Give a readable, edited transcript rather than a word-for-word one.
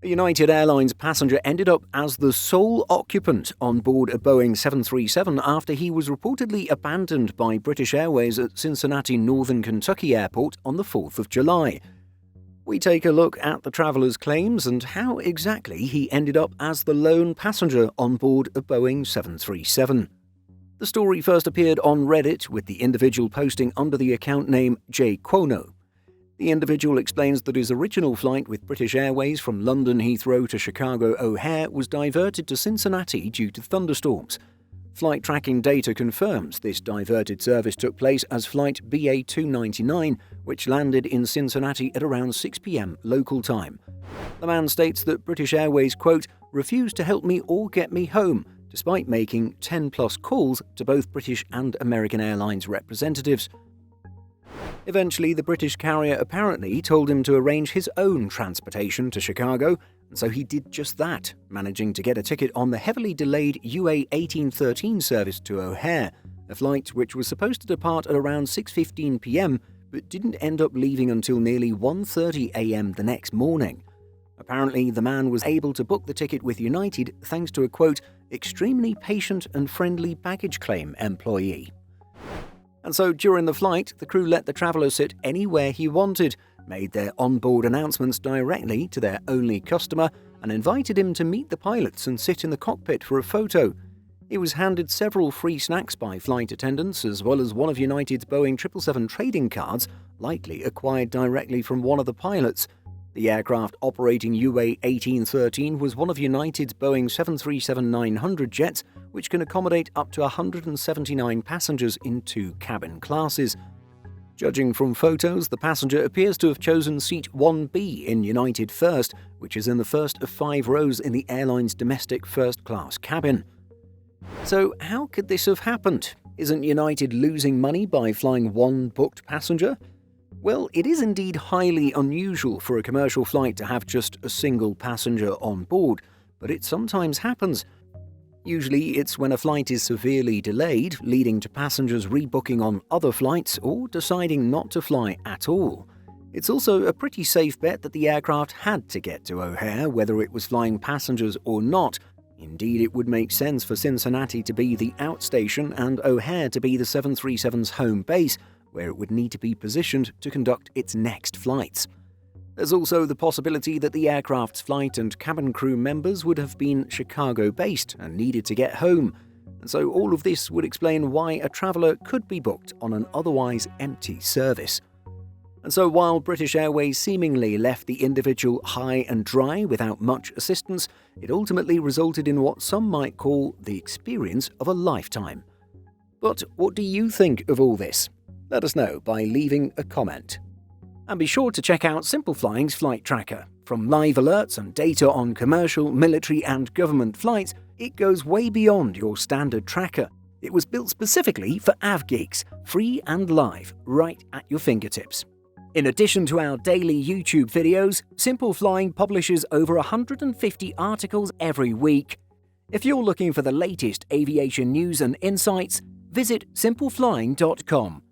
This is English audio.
A United Airlines passenger ended up as the sole occupant on board a Boeing 737 after he was reportedly abandoned by British Airways at Cincinnati Northern Kentucky Airport on the 4th of July. We take a look at the traveller's claims and how exactly he ended up as the lone passenger on board a Boeing 737. The story first appeared on Reddit, with the individual posting under the account name J. Quono. The individual explains that his original flight with British Airways from London Heathrow to Chicago O'Hare was diverted to Cincinnati due to thunderstorms. Flight tracking data confirms this diverted service took place as flight BA299, which landed in Cincinnati at around 6 p.m. local time. The man states that British Airways, quote, refused to help me or get me home, despite making 10-plus calls to both British and American Airlines representatives. Eventually, the British carrier apparently told him to arrange his own transportation to Chicago, and so he did just that, managing to get a ticket on the heavily delayed UA 1813 service to O'Hare, a flight which was supposed to depart at around 6:15 p.m. but didn't end up leaving until nearly 1:30 a.m. the next morning. Apparently, the man was able to book the ticket with United thanks to a, quote, extremely patient and friendly baggage claim employee. And so during the flight, the crew let the traveller sit anywhere he wanted, made their onboard announcements directly to their only customer, and invited him to meet the pilots and sit in the cockpit for a photo. He was handed several free snacks by flight attendants, as well as one of United's Boeing 777 trading cards, likely acquired directly from one of the pilots. The aircraft operating UA 1813 was one of United's Boeing 737-900 jets, which can accommodate up to 179 passengers in 2 cabin classes. Judging from photos, the passenger appears to have chosen seat 1B in United First, which is in the first of 5 rows in the airline's domestic first-class cabin. So how could this have happened? Isn't United losing money by flying one booked passenger? Well, it is indeed highly unusual for a commercial flight to have just a single passenger on board, but it sometimes happens. Usually it's when a flight is severely delayed, leading to passengers rebooking on other flights or deciding not to fly at all. It's also a pretty safe bet that the aircraft had to get to O'Hare, whether it was flying passengers or not. Indeed, it would make sense for Cincinnati to be the outstation and O'Hare to be the 737's home base, where it would need to be positioned to conduct its next flights. There's also the possibility that the aircraft's flight and cabin crew members would have been Chicago-based and needed to get home, and so all of this would explain why a traveller could be booked on an otherwise empty service. And so while British Airways seemingly left the individual high and dry without much assistance, it ultimately resulted in what some might call the experience of a lifetime. But what do you think of all this? Let us know by leaving a comment. And be sure to check out Simple Flying's flight tracker. From live alerts and data on commercial, military and government flights, it goes way beyond your standard tracker. It was built specifically for AvGeeks, free and live, right at your fingertips. In addition to our daily YouTube videos, Simple Flying publishes over 150 articles every week. If you're looking for the latest aviation news and insights, visit simpleflying.com.